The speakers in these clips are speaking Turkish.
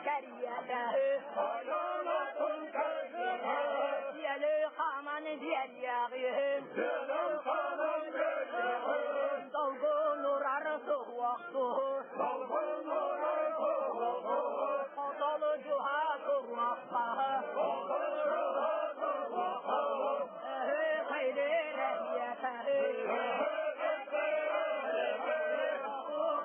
şeriyete Diyeli kaman diyeceğim Dalgın uğrar soğuktu Kodalı cuha soğukta Haydi rehyete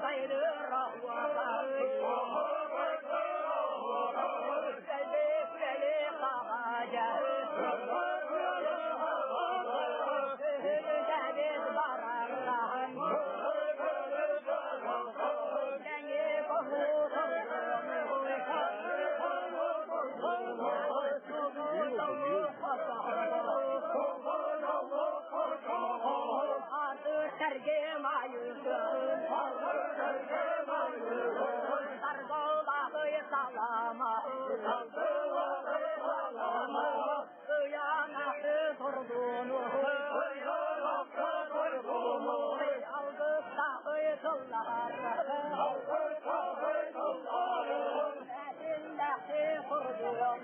Haydi rahvata Selli kağaca Deniz baraktan Deni Adı sergi mayısın Sargılağı salama Uyanası sorduğunu Algı sağı kıllar Edillesi sorduğunu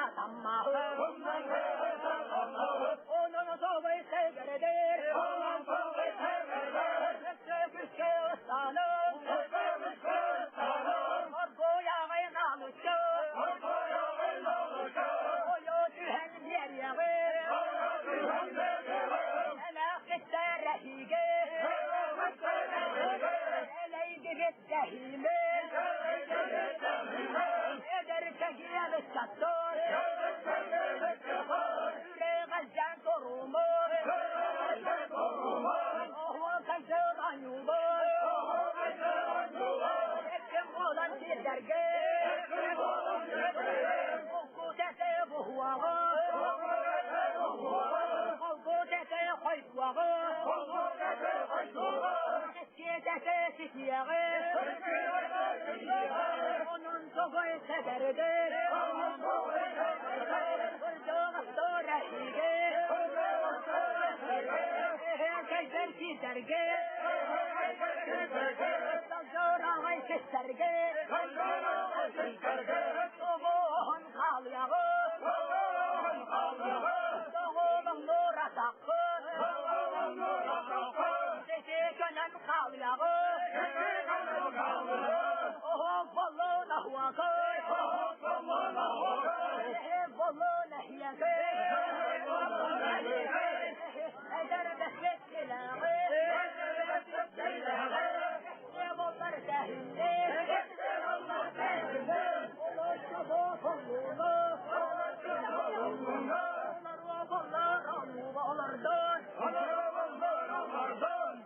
satamma onun soğuy sevgeridir Küske ıstanım Korkuya ve namusçu Oyu tühen yer yağı Emeğitte refige Eleydi git dehimi Eder tekiye bıçattır Yüreğe gazcan sorumu Ohu kaçıdan yulur Ekim olan çizerge Oku tete buhuağı Oku tete koysuağı Eski tete sisiyağı Onun soğuy seberidir Kıldığımızda rahige Herkesten çizerge Dalcırağı çizerge Soğuğun kalyağı Soğuğun nura sakı Sesi könen kalyağı Oğuk bolu nahvakı Bolu nehyakı Eder beslet silahı Bollar tehinde Olur şubu kollunu Olur bollar anıvalardan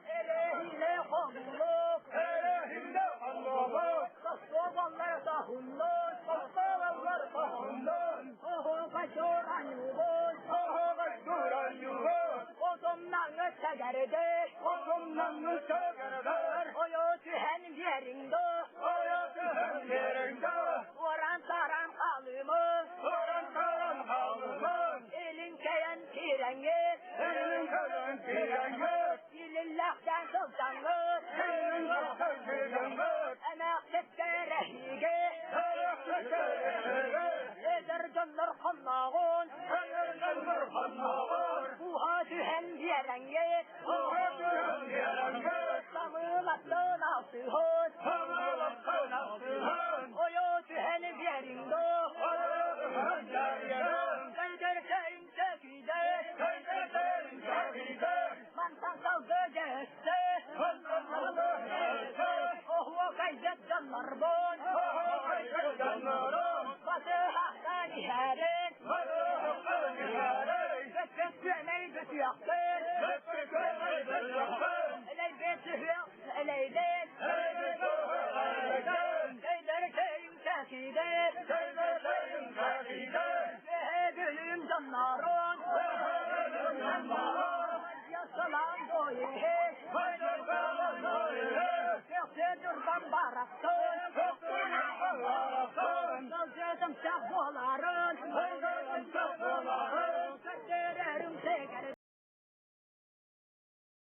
Erehile kolluluk Kostovallar sahundan Kostovallar sahundan Oho kaçuran yuvun Odumdan ötegerdir Oyu tühen yerinde Oran saran kalımı Elin keyen kirengir Dilillah'tan sultanlık Emeğitte rehige Eder canlar kannağın Buha tühen yerengir Sağılattı nasıhı